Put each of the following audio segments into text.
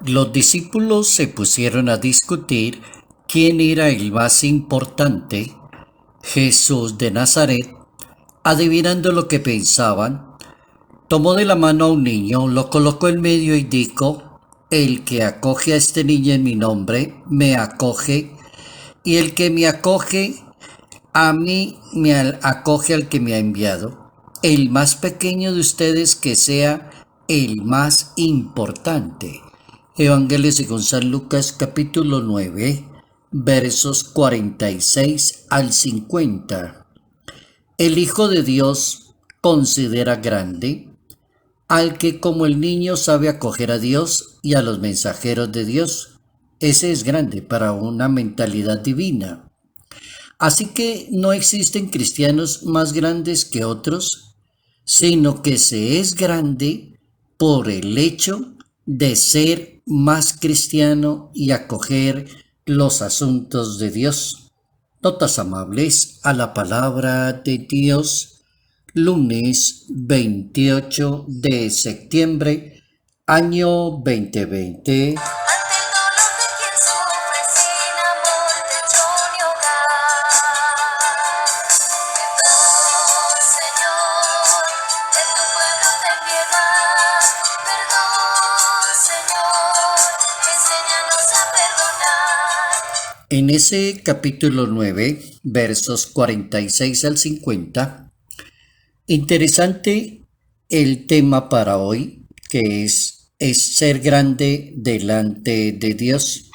Los discípulos se pusieron a discutir quién era el más importante, Jesús de Nazaret. Adivinando lo que pensaban, tomó de la mano a un niño, lo colocó en medio y dijo: el que acoge a este niño en mi nombre, me acoge, y el que me acoge a mí, me acoge al que me ha enviado. El más pequeño de ustedes que sea el más importante. Evangelio según San Lucas capítulo 9, versos 46 al 50. El Hijo de Dios considera grande al que como el niño sabe acoger a Dios y a los mensajeros de Dios. Ese es grande para una mentalidad divina. Así que no existen cristianos más grandes que otros, sino que se es grande por el hecho de ser más cristiano y acoger los asuntos de Dios. Notas amables a la palabra de Dios, lunes 28 de septiembre, año 2020. En ese capítulo 9, versos 46 al 50, interesante el tema para hoy, que es ser grande delante de Dios.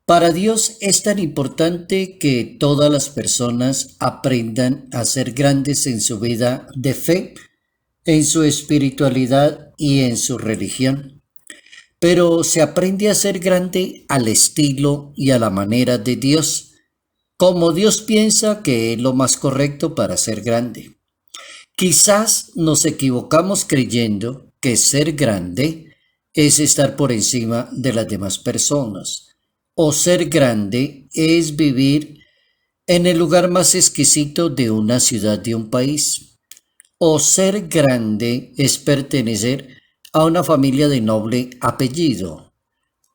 Para Dios es tan importante que todas las personas aprendan a ser grandes en su vida de fe, en su espiritualidad y en su religión. Pero se aprende a ser grande al estilo y a la manera de Dios, como Dios piensa que es lo más correcto para ser grande. Quizás nos equivocamos creyendo que ser grande es estar por encima de las demás personas, o ser grande es vivir en el lugar más exquisito de una ciudad de un país, o ser grande es pertenecer a una familia de noble apellido,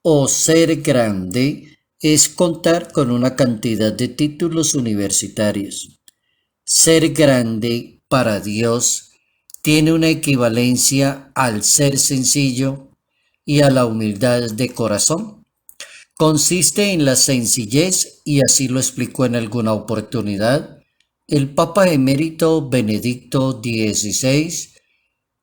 o ser grande es contar con una cantidad de títulos universitarios. Ser grande para Dios tiene una equivalencia al ser sencillo y a la humildad de corazón. Consiste en la sencillez, y así lo explicó en alguna oportunidad el Papa emérito Benedicto XVI.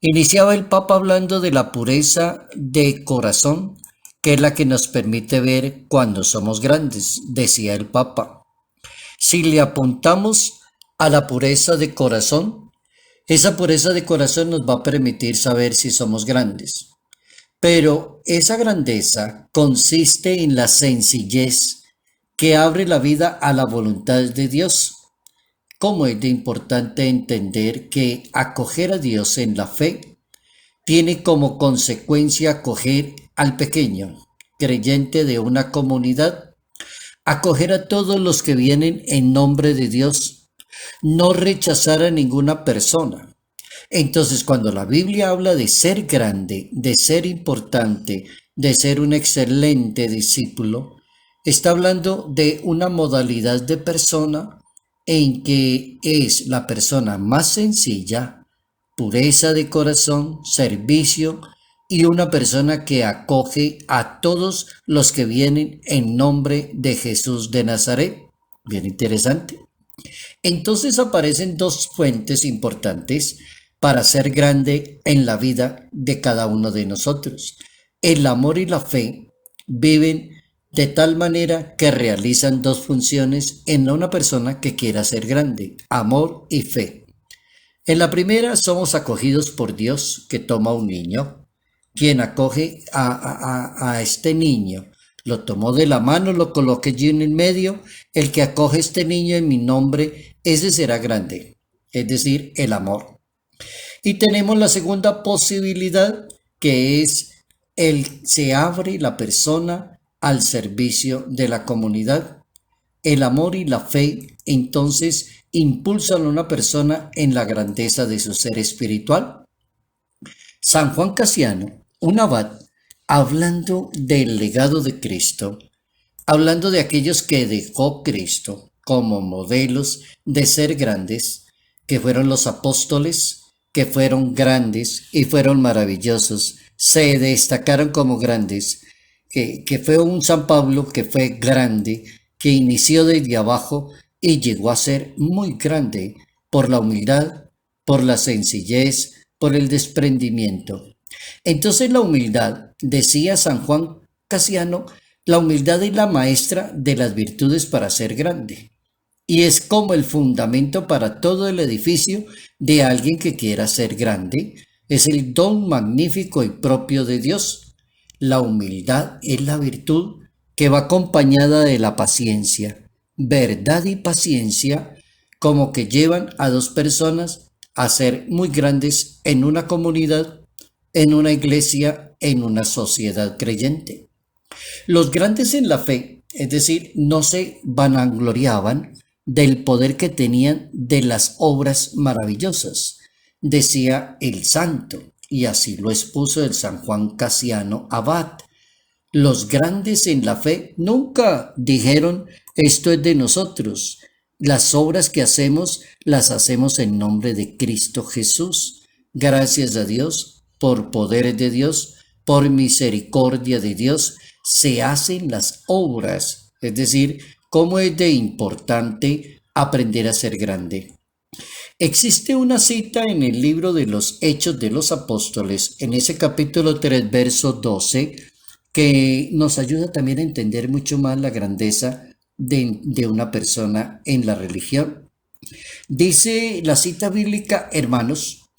Iniciaba el Papa hablando de la pureza de corazón, que es la que nos permite ver cuando somos grandes, decía el Papa. Si le apuntamos a la pureza de corazón, esa pureza de corazón nos va a permitir saber si somos grandes. Pero esa grandeza consiste en la sencillez que abre la vida a la voluntad de Dios. Cómo es de importante entender que acoger a Dios en la fe tiene como consecuencia acoger al pequeño, creyente de una comunidad, acoger a todos los que vienen en nombre de Dios, no rechazar a ninguna persona. Entonces, cuando la Biblia habla de ser grande, de ser importante, de ser un excelente discípulo, está hablando de una modalidad de persona en que es la persona más sencilla, pureza de corazón, servicio, y una persona que acoge a todos los que vienen en nombre de Jesús de Nazaret. Bien interesante. Entonces aparecen dos fuentes importantes para ser grande en la vida de cada uno de nosotros. El amor y la fe viven de tal manera que realizan dos funciones en una persona que quiera ser grande: amor y fe. En la primera somos acogidos por Dios, que toma un niño, quien acoge a este niño. Lo tomó de la mano, lo coloqué yo en el medio. El que acoge a este niño en mi nombre, ese será grande, es decir, el amor. Y tenemos la segunda posibilidad, que es se abre la persona al servicio de la comunidad. El amor y la fe entonces impulsan a una persona en la grandeza de su ser espiritual. San Juan Casiano, un abad, hablando del legado de Cristo, hablando de aquellos que dejó Cristo como modelos de ser grandes, que fueron los apóstoles, que fueron grandes y fueron maravillosos, se destacaron como grandes, que fue un San Pablo que fue grande, que inició desde abajo y llegó a ser muy grande por la humildad, por la sencillez, por el desprendimiento. Entonces la humildad, decía San Juan Casiano, la humildad es la maestra de las virtudes para ser grande. Y es como el fundamento para todo el edificio de alguien que quiera ser grande. Es el don magnífico y propio de Dios. La humildad es la virtud que va acompañada de la paciencia. Verdad y paciencia como que llevan a dos personas a ser muy grandes en una comunidad, en una iglesia, en una sociedad creyente. Los grandes en la fe, es decir, no se vanagloriaban del poder que tenían de las obras maravillosas, decía el santo, y así lo expuso el San Juan Casiano Abad. Los grandes en la fe nunca dijeron esto es de nosotros. Las obras que hacemos las hacemos en nombre de Cristo Jesús. Gracias a Dios, por poder de Dios, por misericordia de Dios, se hacen las obras. Es decir, cómo es de importante aprender a ser grande. Existe una cita en el libro de los Hechos de los Apóstoles, en ese capítulo 3, verso 12, que nos ayuda también a entender mucho más la grandeza de una persona en la religión. Dice la cita bíblica: hermanos,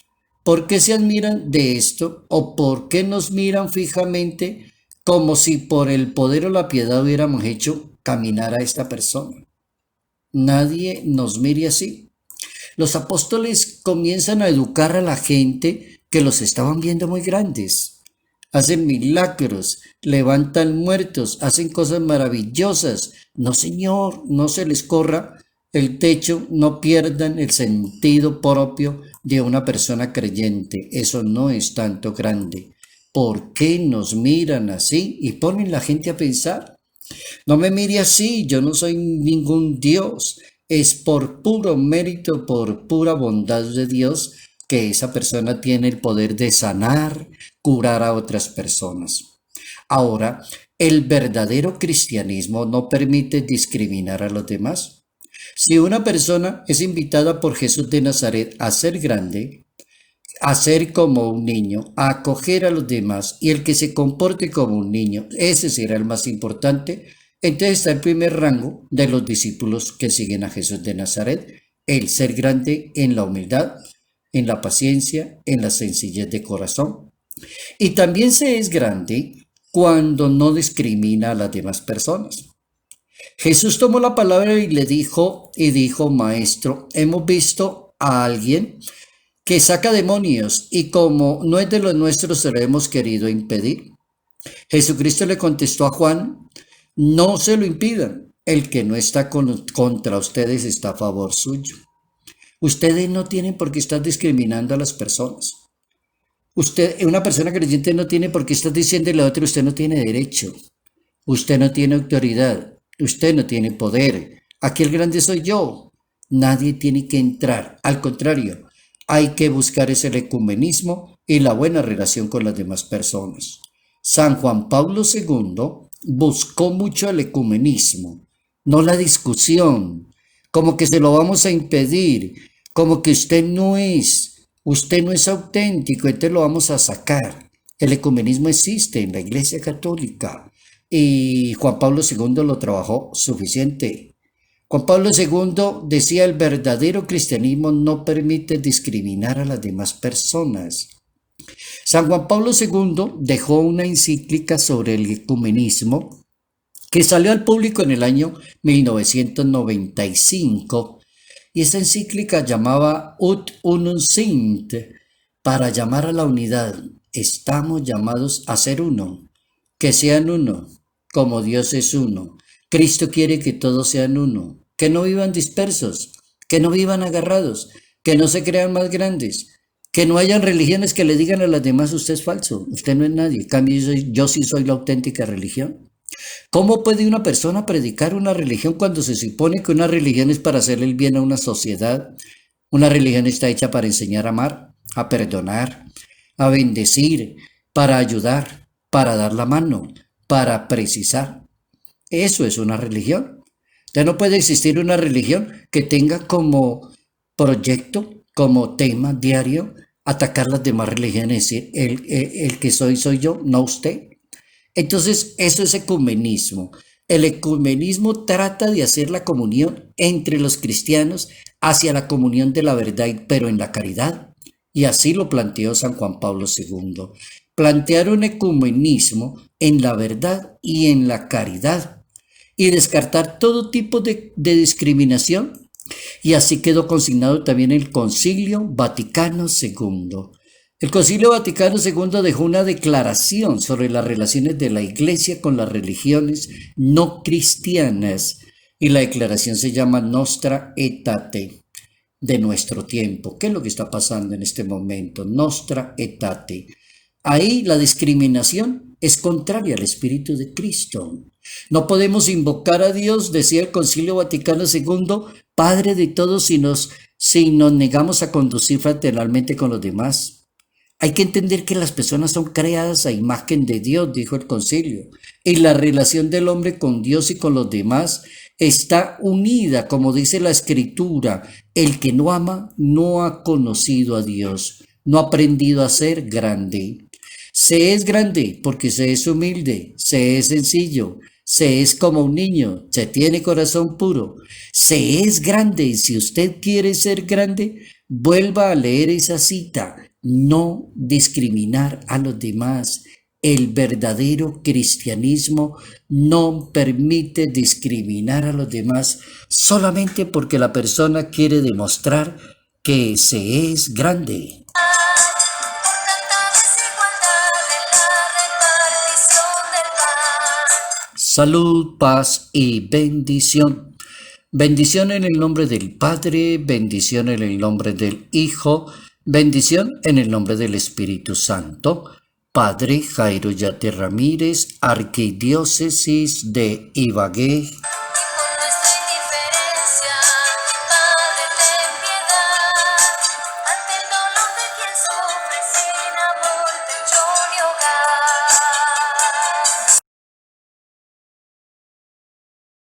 ¿por qué se admiran de esto? ¿O por qué nos miran fijamente como si por el poder o la piedad hubiéramos hecho caminar a esta persona? Nadie nos mire así. Los apóstoles comienzan a educar a la gente que los estaban viendo muy grandes. Hacen milagros, levantan muertos, hacen cosas maravillosas. No, señor, no se les corra el techo, no pierdan el sentido propio de una persona creyente. Eso no es tanto grande. ¿Por qué nos miran así? Y ponen la gente a pensar. No me mire así, yo no soy ningún Dios. Es por puro mérito, por pura bondad de Dios, que esa persona tiene el poder de sanar, curar a otras personas. Ahora, el verdadero cristianismo no permite discriminar a los demás. Si una persona es invitada por Jesús de Nazaret a ser grande, a ser como un niño, a acoger a los demás, y el que se comporte como un niño, ese será el más importante, entonces está el primer rango de los discípulos que siguen a Jesús de Nazaret, el ser grande en la humildad, en la paciencia, en la sencillez de corazón. Y también se es grande cuando no discrimina a las demás personas. Jesús tomó la palabra y le dijo, maestro, hemos visto a alguien que saca demonios y como no es de los nuestros se lo hemos querido impedir. Jesucristo le contestó a Juan, no se lo impidan, el que no está contra ustedes está a favor suyo. Ustedes no tienen por qué estar discriminando a las personas. Una persona creyente no tiene por qué estar diciéndole a otro, usted no tiene derecho, usted no tiene autoridad, usted no tiene poder, aquí el grande soy yo. Nadie tiene que entrar, al contrario, hay que buscar el ecumenismo y la buena relación con las demás personas. San Juan Pablo II buscó mucho el ecumenismo, no la discusión, como que se lo vamos a impedir, como que usted no es auténtico, entonces lo vamos a sacar. El ecumenismo existe en la Iglesia Católica y Juan Pablo II lo trabajó suficiente. Juan Pablo II decía, el verdadero cristianismo no permite discriminar a las demás personas. San Juan Pablo II dejó una encíclica sobre el ecumenismo que salió al público en el año 1995 y esta encíclica llamaba Ut Unum Sint, para llamar a la unidad. Estamos llamados a ser uno, que sean uno, como Dios es uno. Cristo quiere que todos sean uno, que no vivan dispersos, que no vivan agarrados, que no se crean más grandes, Que no hayan religiones que le digan a las demás, usted es falso, usted no es nadie. En cambio, yo sí soy la auténtica religión. ¿Cómo puede una persona predicar una religión cuando se supone que una religión es para hacerle el bien a una sociedad? Una religión está hecha para enseñar a amar, a perdonar, a bendecir, para ayudar, para dar la mano, para precisar. Eso es una religión. Ya no puede existir una religión que tenga como proyecto, como tema diario, atacar las demás religiones, es decir, el que soy yo, no usted. Entonces, eso es ecumenismo. El ecumenismo trata de hacer la comunión entre los cristianos hacia la comunión de la verdad, pero en la caridad. Y así lo planteó San Juan Pablo II. Plantear un ecumenismo en la verdad y en la caridad. Y descartar todo tipo de discriminación. Y así quedó consignado también el Concilio Vaticano II. El Concilio Vaticano II dejó una declaración sobre las relaciones de la Iglesia con las religiones no cristianas y la declaración se llama Nostra Aetate, de nuestro tiempo. ¿Qué es lo que está pasando en este momento? Nostra Aetate. Ahí la discriminación es contraria al Espíritu de Cristo. No podemos invocar a Dios, decía el Concilio Vaticano II, Padre de todos, si nos negamos a conducir fraternalmente con los demás. Hay que entender que las personas son creadas a imagen de Dios, dijo el concilio, y la relación del hombre con Dios y con los demás está unida, como dice la Escritura. El que no ama no ha conocido a Dios, no ha aprendido a ser grande. Se es grande porque se es humilde, se es sencillo, se es como un niño, se tiene corazón puro. Se es grande y si usted quiere ser grande, vuelva a leer esa cita. No discriminar a los demás. El verdadero cristianismo no permite discriminar a los demás solamente porque la persona quiere demostrar que se es grande. Salud, paz y bendición. Bendición en el nombre del Padre, bendición en el nombre del Hijo, bendición en el nombre del Espíritu Santo. Padre Jairo Yate Ramírez, Arquidiócesis de Ibagué.